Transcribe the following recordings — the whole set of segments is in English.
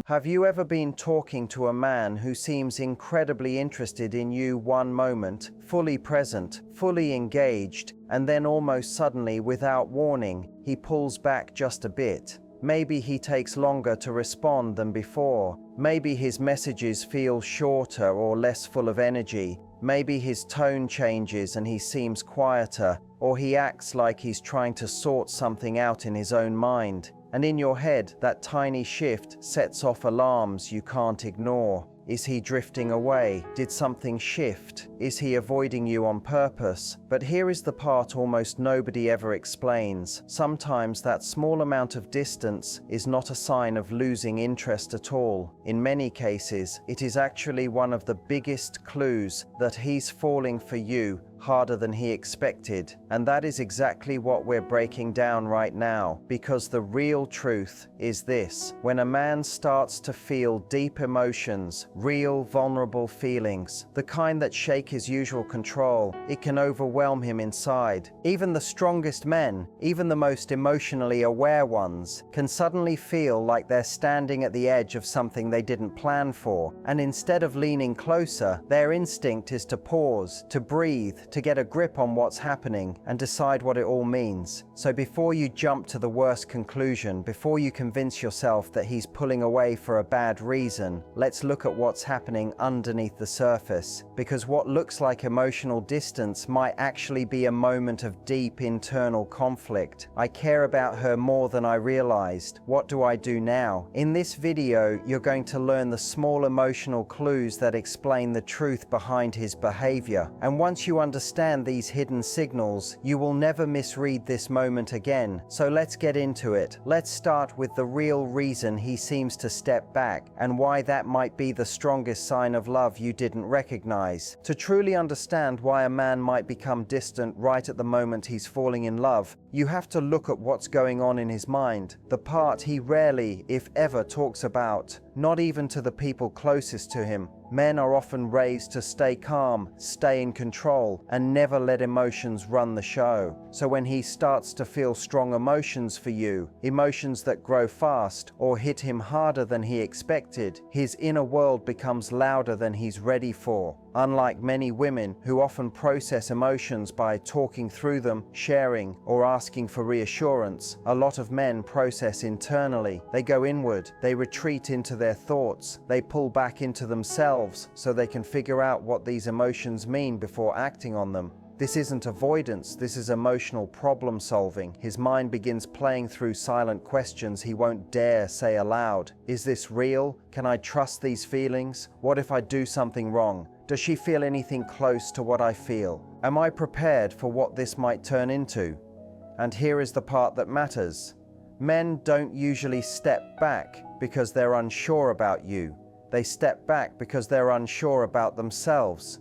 Have you ever been talking to a man who seems incredibly interested in you one moment, fully present, fully engaged, and then almost suddenly, without warning, he pulls back just a bit? Maybe he takes longer to respond than before. Maybe his messages feel shorter or less full of energy. Maybe his tone changes and he seems quieter, or he acts like he's trying to sort something out in his own mind. And in your head, that tiny shift sets off alarms you can't ignore. Is he drifting away? Did something shift? Is he avoiding you on purpose? But here is the part almost nobody ever explains. Sometimes that small amount of distance is not a sign of losing interest at all. In many cases, it is actually one of the biggest clues that he's falling for you harder than he expected. And that is exactly what we're breaking down right now, because the real truth is this: when a man starts to feel deep emotions, real vulnerable feelings, the kind that shake his usual control, it can overwhelm him inside. Even the strongest men, even the most emotionally aware ones, can suddenly feel like they're standing at the edge of something they didn't plan for, and instead of leaning closer, their instinct is to pause, to breathe, to get a grip on what's happening and decide what it all means. So before you jump to the worst conclusion, before you convince yourself that he's pulling away for a bad reason, let's look at what's happening underneath the surface. Because what looks like emotional distance might actually be a moment of deep internal conflict. I care about her more than I realized. What do I do now? In this video, you're going to learn the small emotional clues that explain the truth behind his behavior. And once you understand these hidden signals, you will never misread this moment again. So let's get into it. Let's start with the real reason he seems to step back, and why that might be the strongest sign of love you didn't recognize. To truly understand why a man might become distant right at the moment he's falling in love, you have to look at what's going on in his mind, the part he rarely, if ever, talks about, not even to the people closest to him. Men are often raised to stay calm, stay in control, and never let emotions run the show. So when he starts to feel strong emotions for you, emotions that grow fast or hit him harder than he expected, his inner world becomes louder than he's ready for. Unlike many women who often process emotions by talking through them, sharing, or asking for reassurance, a lot of men process internally. They go inward, they retreat into their thoughts, they pull back into themselves so they can figure out what these emotions mean before acting on them. This isn't avoidance, this is emotional problem solving. His mind begins playing through silent questions he won't dare say aloud. Is this real? Can I trust these feelings? What if I do something wrong? Does she feel anything close to what I feel? Am I prepared for what this might turn into? And here is the part that matters. Men don't usually step back because they're unsure about you. They step back because they're unsure about themselves.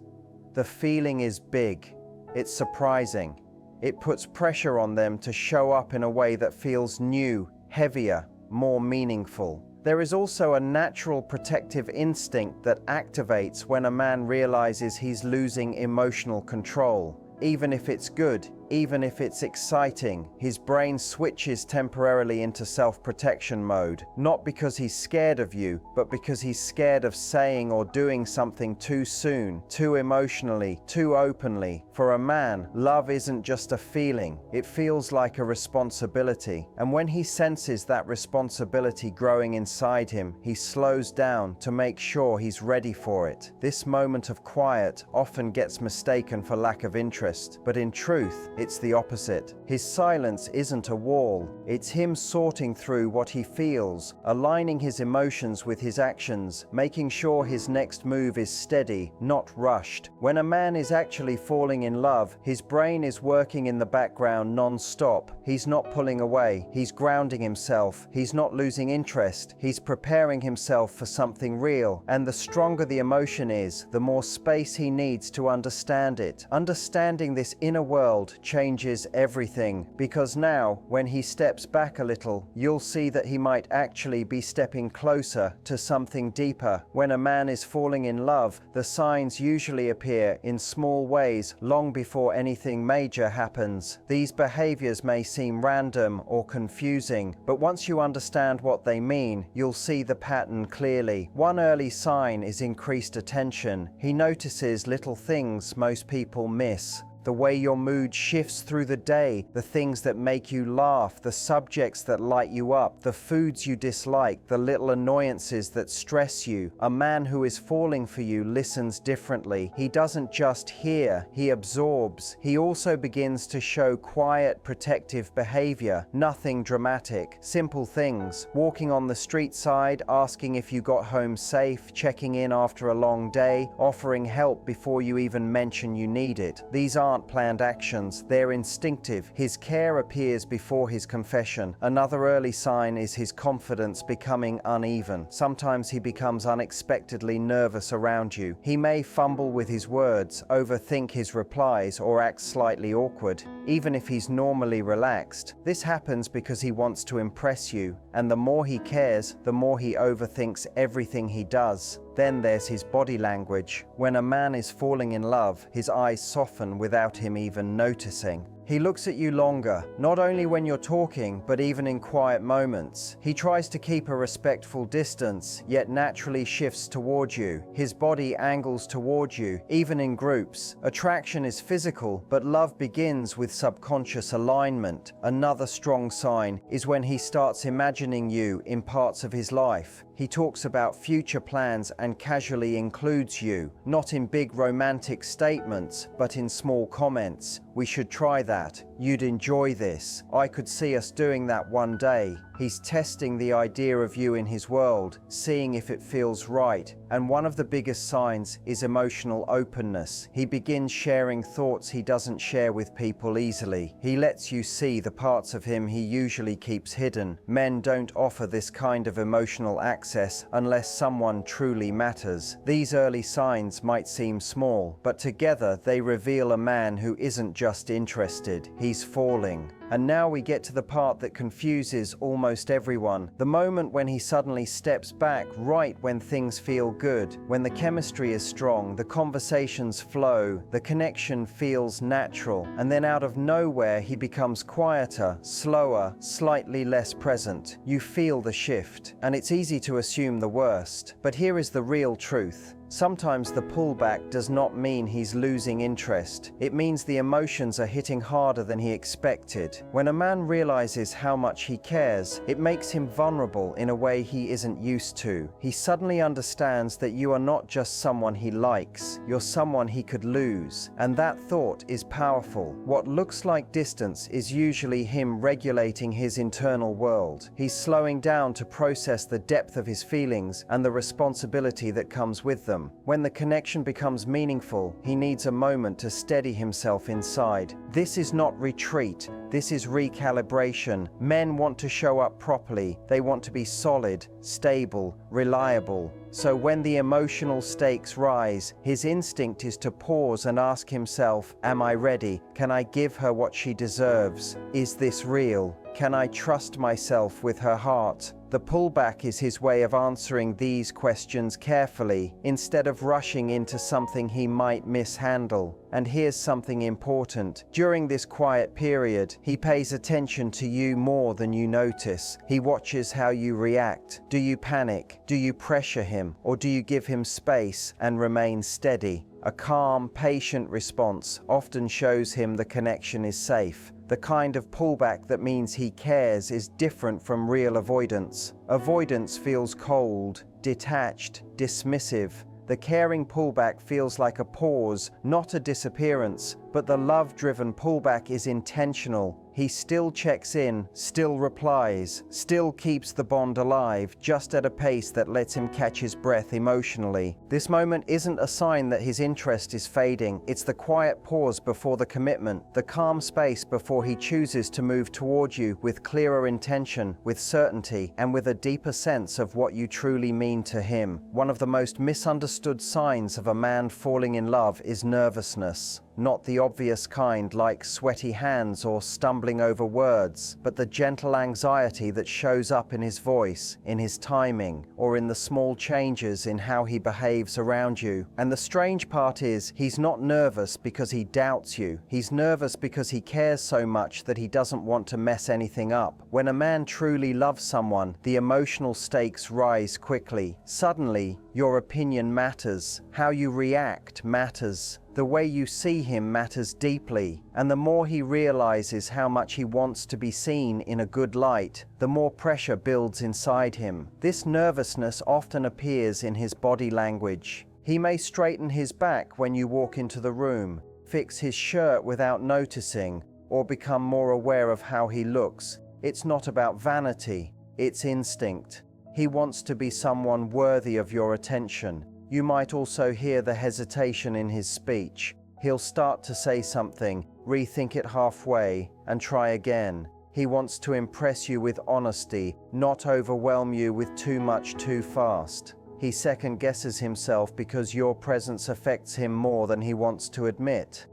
The feeling is big. It's surprising. It puts pressure on them to show up in a way that feels new, heavier, more meaningful. There is also a natural protective instinct that activates when a man realizes he's losing emotional control. Even if it's good, even if it's exciting, his brain switches temporarily into self-protection mode, not because he's scared of you, but because he's scared of saying or doing something too soon, too emotionally, too openly. For a man, love isn't just a feeling, it feels like a responsibility. And when he senses that responsibility growing inside him, he slows down to make sure he's ready for it. This moment of quiet often gets mistaken for lack of interest, but in truth, it's the opposite. His silence isn't a wall. It's him sorting through what he feels, aligning his emotions with his actions, making sure his next move is steady, not rushed. When a man is actually falling in love, his brain is working in the background non-stop. He's not pulling away. He's grounding himself. He's not losing interest. He's preparing himself for something real. And the stronger the emotion is, the more space he needs to understand it. Understanding this inner world changes everything, because now, when he steps back a little, you'll see that he might actually be stepping closer to something deeper. When a man is falling in love, the signs usually appear in small ways long before anything major happens. These behaviors may seem random or confusing, but once you understand what they mean, you'll see the pattern clearly. One early sign is increased attention. He notices little things most people miss. The way your mood shifts through the day, the things that make you laugh, the subjects that light you up, the foods you dislike, the little annoyances that stress you. A man who is falling for you listens differently. He doesn't just hear, he absorbs. He also begins to show quiet, protective behavior. Nothing dramatic. Simple things. Walking on the street side, asking if you got home safe, checking in after a long day, offering help before you even mention you need it. These aren't planned actions, they're instinctive. His care appears before his confession. Another early sign is his confidence becoming uneven. Sometimes he becomes unexpectedly nervous around you. He may fumble with his words, overthink his replies, or act slightly awkward, even if he's normally relaxed. This happens because he wants to impress you, and the more he cares, the more he overthinks everything he does. Then there's his body language. When a man is falling in love, his eyes soften without him even noticing. He looks at you longer, not only when you're talking, but even in quiet moments. He tries to keep a respectful distance, yet naturally shifts toward you. His body angles toward you, even in groups. Attraction is physical, but love begins with subconscious alignment. Another strong sign is when he starts imagining you in parts of his life. He talks about future plans and casually includes you, not in big romantic statements, but in small comments. We should try that. You'd enjoy this. I could see us doing that one day. He's testing the idea of you in his world, seeing if it feels right. And one of the biggest signs is emotional openness. He begins sharing thoughts he doesn't share with people easily. He lets you see the parts of him he usually keeps hidden. Men don't offer this kind of emotional access unless someone truly matters. These early signs might seem small, but together they reveal a man who isn't just interested, he's falling. And now we get to the part that confuses almost everyone. The moment when he suddenly steps back right when things feel good. When the chemistry is strong, the conversations flow, the connection feels natural, and then out of nowhere he becomes quieter, slower, slightly less present. You feel the shift, and it's easy to assume the worst. But here is the real truth. Sometimes the pullback does not mean he's losing interest. It means the emotions are hitting harder than he expected. When a man realizes how much he cares, it makes him vulnerable in a way he isn't used to. He suddenly understands that you are not just someone he likes, you're someone he could lose. And that thought is powerful. What looks like distance is usually him regulating his internal world. He's slowing down to process the depth of his feelings and the responsibility that comes with them. When the connection becomes meaningful, he needs a moment to steady himself inside. This is not retreat, this is recalibration. Men want to show up properly. They want to be solid, stable, reliable. So when the emotional stakes rise, his instinct is to pause and ask himself, am I ready? Can I give her what she deserves? Is this real? Can I trust myself with her heart? The pullback is his way of answering these questions carefully, instead of rushing into something he might mishandle. And here's something important. During this quiet period, he pays attention to you more than you notice. He watches how you react. Do you panic? Do you pressure him? Or do you give him space and remain steady? A calm, patient response often shows him the connection is safe. The kind of pullback that means he cares is different from real avoidance. Avoidance feels cold, detached, dismissive. The caring pullback feels like a pause, not a disappearance, but the love-driven pullback is intentional. He still checks in, still replies, still keeps the bond alive, just at a pace that lets him catch his breath emotionally. This moment isn't a sign that his interest is fading. It's the quiet pause before the commitment, the calm space before he chooses to move toward you with clearer intention, with certainty, and with a deeper sense of what you truly mean to him. One of the most misunderstood signs of a man falling in love is nervousness. not the obvious kind like sweaty hands or stumbling over words, but the gentle anxiety that shows up in his voice, in his timing, or in the small changes in how he behaves around you. And the strange part is, he's not nervous because he doubts you. He's nervous because he cares so much that he doesn't want to mess anything up. When a man truly loves someone, the emotional stakes rise quickly. Suddenly, your opinion matters. How you react matters. The way you see him matters deeply, and the more he realizes how much he wants to be seen in a good light, the more pressure builds inside him. This nervousness often appears in his body language. He may straighten his back when you walk into the room, fix his shirt without noticing, or become more aware of how he looks. It's not about vanity, it's instinct. He wants to be someone worthy of your attention. You might also hear the hesitation in his speech. He'll start to say something, rethink it halfway, and try again. He wants to impress you with honesty, not overwhelm you with too much too fast. He second guesses himself because your presence affects him more than he wants to admit.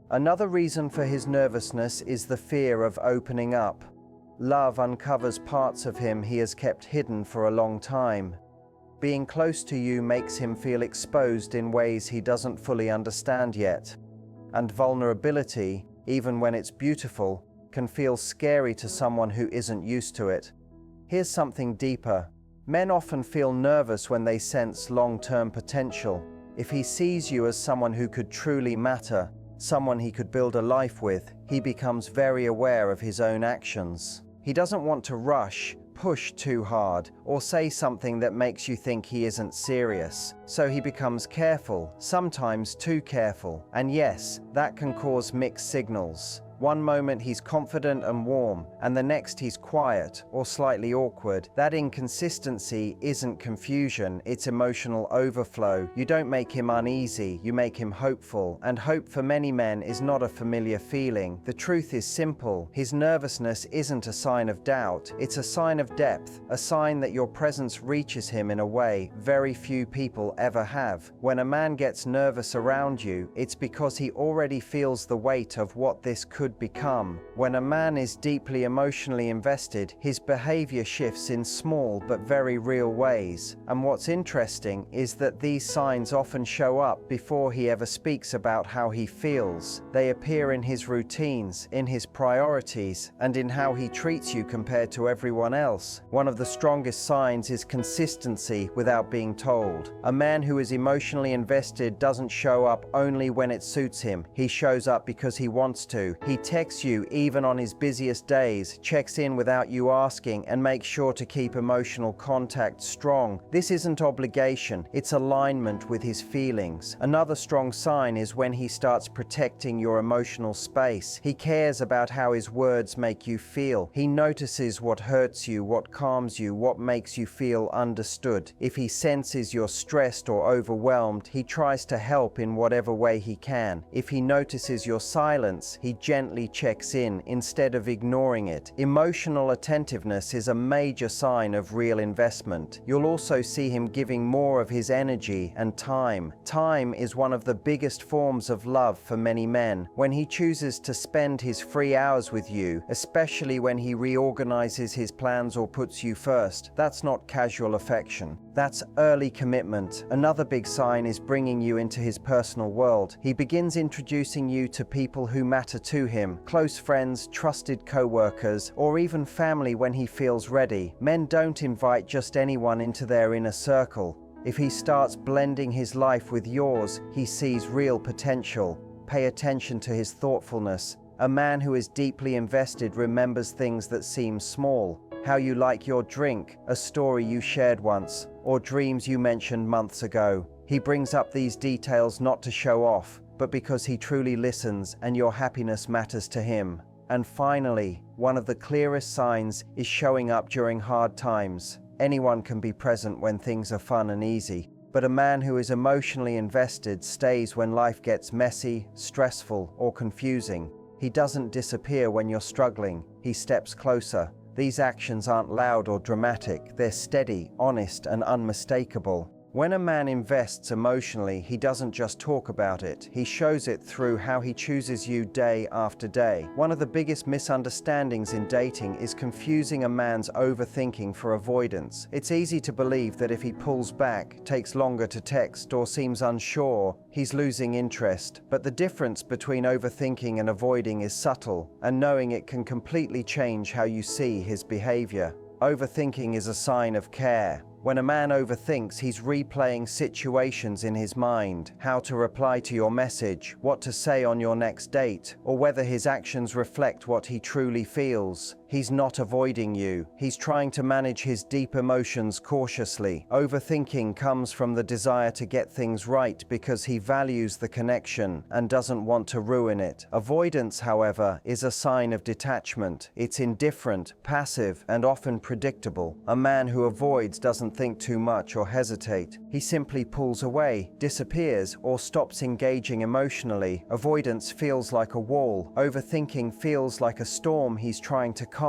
Another reason for his nervousness is the fear of opening up. Love uncovers parts of him he has kept hidden for a long time. Being close to you makes him feel exposed in ways he doesn't fully understand yet. And vulnerability, even when it's beautiful, can feel scary to someone who isn't used to it. Here's something deeper. Men often feel nervous when they sense long-term potential. If he sees you as someone who could truly matter, someone he could build a life with, he becomes very aware of his own actions. He doesn't want to rush, push too hard, or say something that makes you think he isn't serious. So he becomes careful, sometimes too careful. And yes, that can cause mixed signals. One moment he's confident and warm, and the next he's quiet or slightly awkward. That inconsistency isn't confusion, it's emotional overflow. You don't make him uneasy, you make him hopeful. And hope for many men is not a familiar feeling. The truth is simple. His nervousness isn't a sign of doubt, it's a sign of depth, a sign that your presence reaches him in a way very few people ever have. When a man gets nervous around you, it's because he already feels the weight of what this could become. When a man is deeply emotionally invested, his behavior shifts in small but very real ways. And what's interesting is that these signs often show up before he ever speaks about how he feels. They appear in his routines, in his priorities, and in how he treats you compared to everyone else. One of the strongest signs is consistency without being told. A man who is emotionally invested doesn't show up only when it suits him. He shows up because he wants to. He texts you even on his busiest days, checks in without you asking, and makes sure to keep emotional contact strong. This isn't obligation, it's alignment with his feelings. Another strong sign is when he starts protecting your emotional space. He cares about how his words make you feel. He notices what hurts you, what calms you, what makes you feel understood. If he senses you're stressed or overwhelmed, he tries to help in whatever way he can. If he notices your silence, he gently checks in instead of ignoring it. Emotional attentiveness is a major sign of real investment. You'll also see him giving more of his energy and time. Time is one of the biggest forms of love for many men. When he chooses to spend his free hours with you, especially when he reorganizes his plans or puts you first, that's not casual affection. That's early commitment. Another big sign is bringing you into his personal world. He begins introducing you to people who matter to him, close friends, trusted co-workers, or even family when he feels ready. Men don't invite just anyone into their inner circle. If he starts blending his life with yours, he sees real potential. Pay attention to his thoughtfulness. A man who is deeply invested remembers things that seem small. How you like your drink, a story you shared once, or dreams you mentioned months ago. He brings up these details not to show off, but because he truly listens and your happiness matters to him. And finally, one of the clearest signs is showing up during hard times. Anyone can be present when things are fun and easy, but a man who is emotionally invested stays when life gets messy, stressful, or confusing. He doesn't disappear when you're struggling, he steps closer. These actions aren't loud or dramatic, they're steady, honest, and unmistakable. When a man invests emotionally, he doesn't just talk about it, he shows it through how he chooses you day after day. One of the biggest misunderstandings in dating is confusing a man's overthinking for avoidance. It's easy to believe that if he pulls back, takes longer to text, or seems unsure, he's losing interest. But the difference between overthinking and avoiding is subtle, and knowing it can completely change how you see his behavior. Overthinking is a sign of care. When a man overthinks, he's replaying situations in his mind, how to reply to your message, what to say on your next date, or whether his actions reflect what he truly feels. He's not avoiding you. He's trying to manage his deep emotions cautiously. Overthinking comes from the desire to get things right because he values the connection and doesn't want to ruin it. Avoidance, however, is a sign of detachment. It's indifferent, passive, and often predictable. A man who avoids doesn't think too much or hesitate. He simply pulls away, disappears, or stops engaging emotionally. Avoidance feels like a wall. Overthinking feels like a storm he's trying to calm.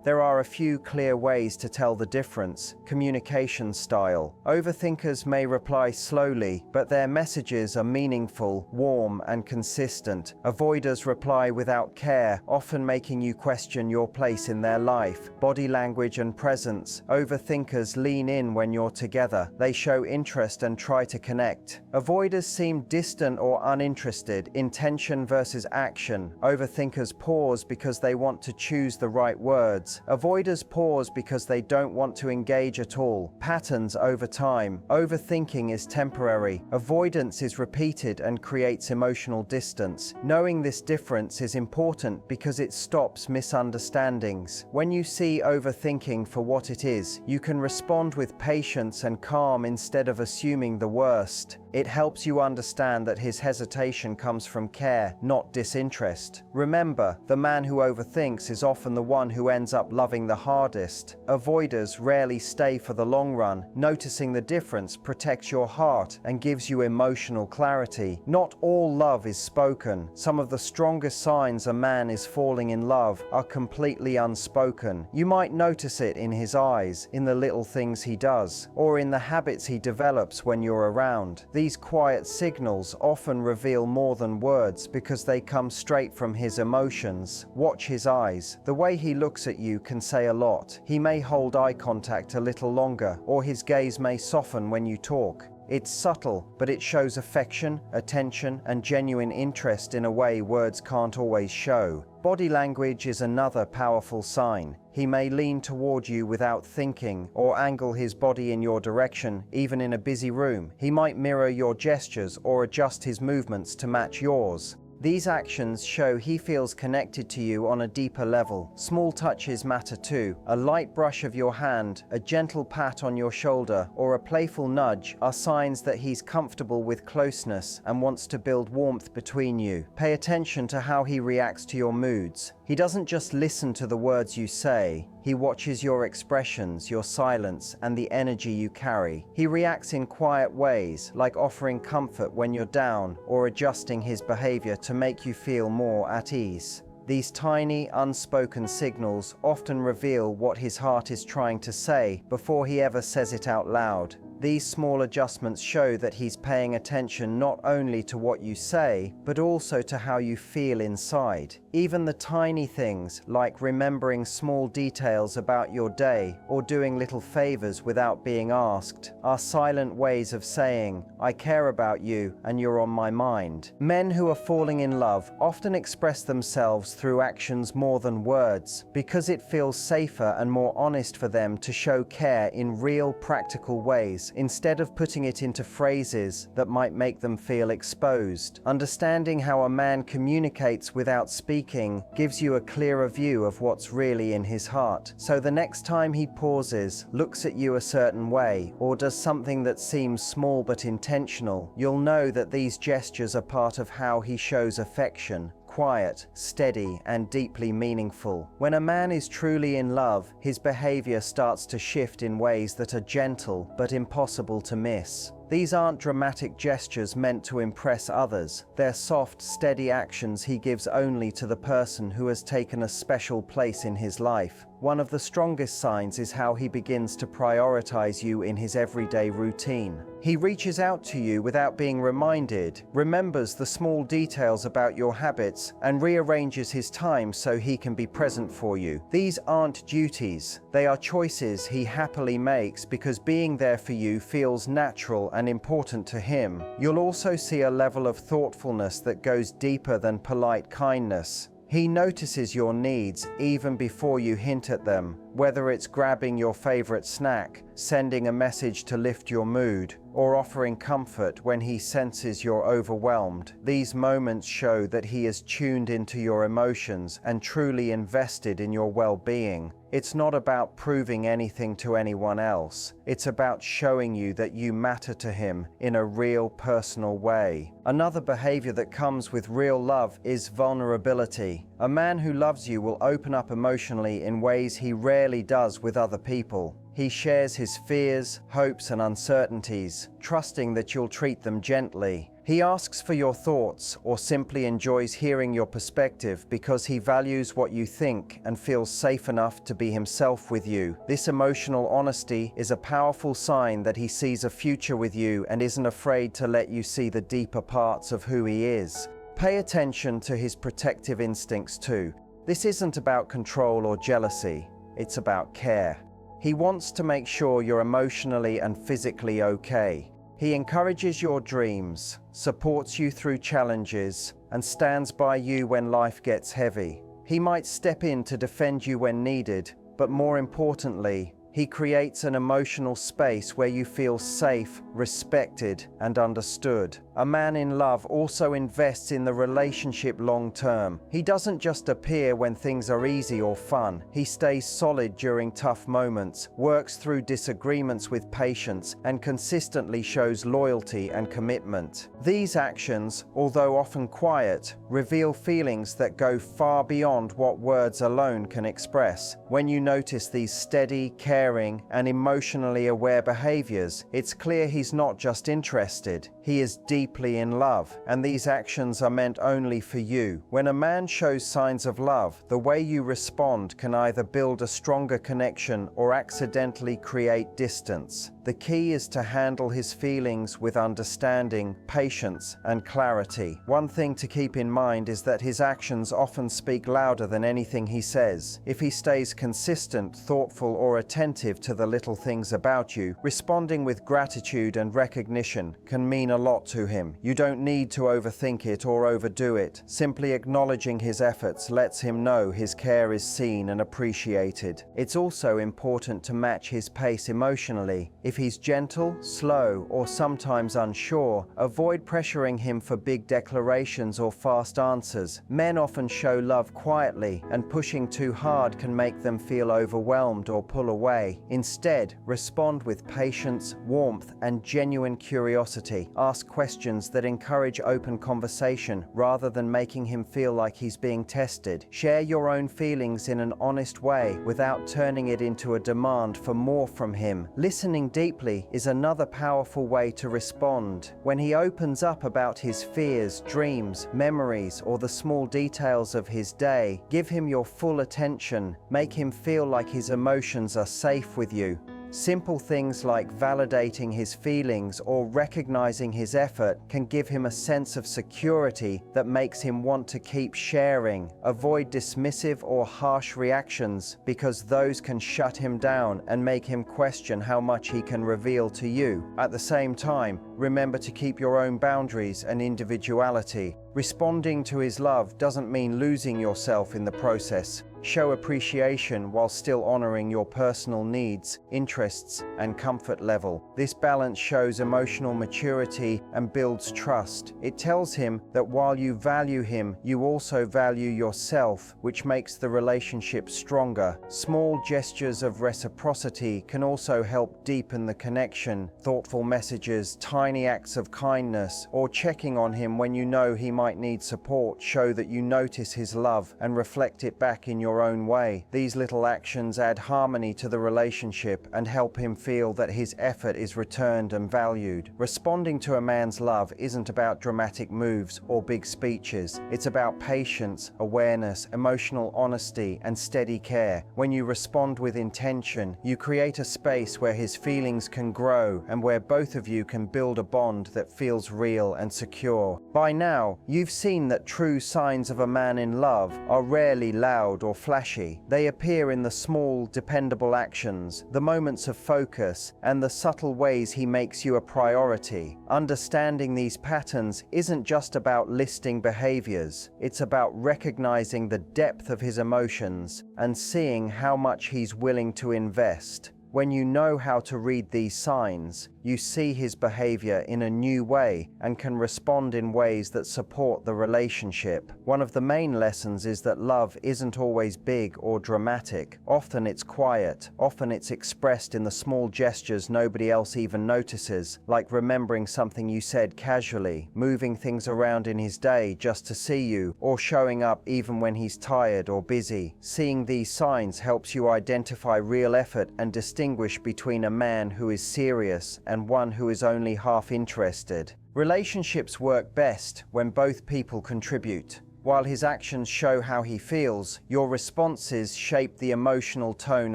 There are a few clear ways to tell the difference. Communication style. Overthinkers may reply slowly, but their messages are meaningful, warm, and consistent. Avoiders reply without care, often making you question your place in their life. Body language and presence. Overthinkers lean in when you're together. They show interest and try to connect. Avoiders seem distant or uninterested. Intention versus action. Overthinkers pause because they want to choose the right words. Avoiders pause because they don't want to engage at all. Patterns over time. Overthinking is temporary. Avoidance is repeated and creates emotional distance. Knowing this difference is important because it stops misunderstandings. When you see overthinking for what it is, you can respond with patience and calm instead of assuming the worst. It helps you understand that his hesitation comes from care, not disinterest. Remember, the man who overthinks is often the one who ends up loving the hardest. Avoiders rarely stay for the long run. Noticing the difference protects your heart and gives you emotional clarity. Not all love is spoken. Some of the strongest signs a man is falling in love are completely unspoken. You might notice it in his eyes, in the little things he does, or in the habits he develops when you're around. These quiet signals often reveal more than words because they come straight from his emotions. Watch his eyes. The way he looks at you can say a lot. He may hold eye contact a little longer, or his gaze may soften when you talk. It's subtle, but it shows affection, attention, and genuine interest in a way words can't always show. Body language is another powerful sign. He may lean toward you without thinking, or angle his body in your direction, even in a busy room. He might mirror your gestures or adjust his movements to match yours. These actions show he feels connected to you on a deeper level. Small touches matter too. A light brush of your hand, a gentle pat on your shoulder, or a playful nudge are signs that he's comfortable with closeness and wants to build warmth between you. Pay attention to how he reacts to your moods. He doesn't just listen to the words you say. He watches your expressions, your silence, and the energy you carry. He reacts in quiet ways, like offering comfort when you're down or adjusting his behavior to make you feel more at ease. These tiny, unspoken signals often reveal what his heart is trying to say before he ever says it out loud. These small adjustments show that he's paying attention not only to what you say, but also to how you feel inside. Even the tiny things, like remembering small details about your day or doing little favors without being asked, are silent ways of saying, "I care about you and you're on my mind." Men who are falling in love often express themselves through actions more than words, because it feels safer and more honest for them to show care in real, practical ways, instead of putting it into phrases that might make them feel exposed. Understanding how a man communicates without speaking gives you a clearer view of what's really in his heart. So the next time he pauses, looks at you a certain way, or does something that seems small but intentional, you'll know that these gestures are part of how he shows affection. Quiet, steady, and deeply meaningful. When a man is truly in love, his behavior starts to shift in ways that are gentle but impossible to miss. These aren't dramatic gestures meant to impress others. They're soft, steady actions he gives only to the person who has taken a special place in his life. One of the strongest signs is how he begins to prioritize you in his everyday routine. He reaches out to you without being reminded, remembers the small details about your habits, and rearranges his time so he can be present for you. These aren't duties, they are choices he happily makes because being there for you feels natural and important to him. You'll also see a level of thoughtfulness that goes deeper than polite kindness. He notices your needs even before you hint at them, whether it's grabbing your favorite snack, sending a message to lift your mood, or offering comfort when he senses you're overwhelmed. These moments show that he is tuned into your emotions and truly invested in your well-being. It's not about proving anything to anyone else. It's about showing you that you matter to him in a real personal way. Another behavior that comes with real love is vulnerability. A man who loves you will open up emotionally in ways he rarely does with other people. He shares his fears, hopes, and uncertainties, trusting that you'll treat them gently. He asks for your thoughts or simply enjoys hearing your perspective because he values what you think and feels safe enough to be himself with you. This emotional honesty is a powerful sign that he sees a future with you and isn't afraid to let you see the deeper parts of who he is. Pay attention to his protective instincts too. This isn't about control or jealousy, it's about care. He wants to make sure you're emotionally and physically okay. He encourages your dreams, supports you through challenges, and stands by you when life gets heavy. He might step in to defend you when needed, but more importantly, he creates an emotional space where you feel safe, respected, and understood. A man in love also invests in the relationship long term. He doesn't just appear when things are easy or fun. He stays solid during tough moments, works through disagreements with patience, and consistently shows loyalty and commitment. These actions, although often quiet, reveal feelings that go far beyond what words alone can express. When you notice these steady, caring, and emotionally aware behaviors, it's clear he's not just interested. He is deeply in love, and these actions are meant only for you. When a man shows signs of love, the way you respond can either build a stronger connection or accidentally create distance. The key is to handle his feelings with understanding, patience, and clarity. One thing to keep in mind is that his actions often speak louder than anything he says. If he stays consistent, thoughtful, or attentive to the little things about you, responding with gratitude and recognition can mean a lot to him. You don't need to overthink it or overdo it. Simply acknowledging his efforts lets him know his care is seen and appreciated. It's also important to match his pace emotionally. If he's gentle, slow, or sometimes unsure, avoid pressuring him for big declarations or fast answers. Men often show love quietly, and pushing too hard can make them feel overwhelmed or pull away. Instead, respond with patience, warmth, and genuine curiosity. Ask questions that encourage open conversation rather than making him feel like he's being tested. Share your own feelings in an honest way without turning it into a demand for more from him. Listening deeply is another powerful way to respond. When he opens up about his fears, dreams, memories, or the small details of his day, give him your full attention. Make him feel like his emotions are safe with you. Simple things like validating his feelings or recognizing his effort can give him a sense of security that makes him want to keep sharing. Avoid dismissive or harsh reactions because those can shut him down and make him question how much he can reveal to you. At the same time, remember to keep your own boundaries and individuality. Responding to his love doesn't mean losing yourself in the process. Show appreciation while still honoring your personal needs, interests, and comfort level. This balance shows emotional maturity and builds trust. It tells him that while you value him, you also value yourself, which makes the relationship stronger. Small gestures of reciprocity can also help deepen the connection. Thoughtful messages, tiny acts of kindness, or checking on him when you know he might need support show that you notice his love and reflect it back in your your own way. These little actions add harmony to the relationship and help him feel that his effort is returned and valued. Responding to a man's love isn't about dramatic moves or big speeches. It's about patience, awareness, emotional honesty, and steady care. When you respond with intention, you create a space where his feelings can grow and where both of you can build a bond that feels real and secure. By now, you've seen that true signs of a man in love are rarely loud or flashy. They appear in the small, dependable actions, the moments of focus, and the subtle ways he makes you a priority. Understanding these patterns isn't just about listing behaviors. It's about recognizing the depth of his emotions and seeing how much he's willing to invest. When you know how to read these signs, you see his behavior in a new way and can respond in ways that support the relationship. One of the main lessons is that love isn't always big or dramatic. Often it's quiet. Often it's expressed in the small gestures nobody else even notices, like remembering something you said casually, moving things around in his day just to see you, or showing up even when he's tired or busy. Seeing these signs helps you identify real effort and distinguish between a man who is serious and one who is only half interested. Relationships work best when both people contribute. While his actions show how he feels, your responses shape the emotional tone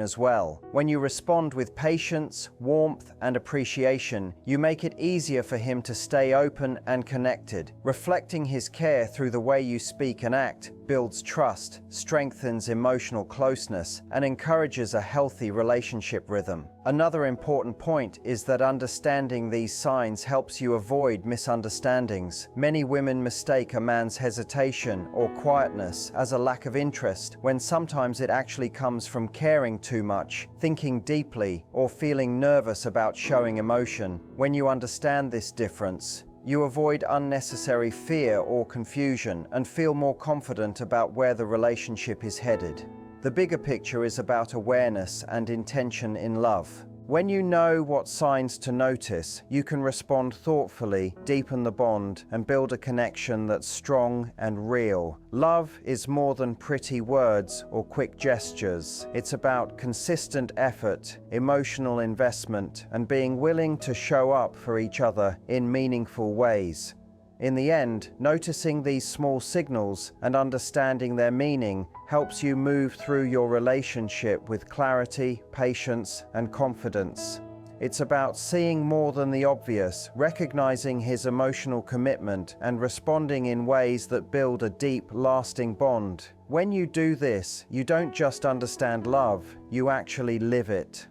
as well. When you respond with patience, warmth, and appreciation, you make it easier for him to stay open and connected. Reflecting his care through the way you speak and act builds trust, strengthens emotional closeness, and encourages a healthy relationship rhythm. Another important point is that understanding these signs helps you avoid misunderstandings. Many women mistake a man's hesitation or quietness as a lack of interest, when sometimes it actually comes from caring too much, thinking deeply, or feeling nervous about showing emotion. When you understand this difference, you avoid unnecessary fear or confusion and feel more confident about where the relationship is headed. The bigger picture is about awareness and intention in love. When you know what signs to notice, you can respond thoughtfully, deepen the bond, and build a connection that's strong and real. Love is more than pretty words or quick gestures. It's about consistent effort, emotional investment, and being willing to show up for each other in meaningful ways. In the end, noticing these small signals and understanding their meaning helps you move through your relationship with clarity, patience, and confidence. It's about seeing more than the obvious, recognizing his emotional commitment, and responding in ways that build a deep, lasting bond. When you do this, you don't just understand love, you actually live it.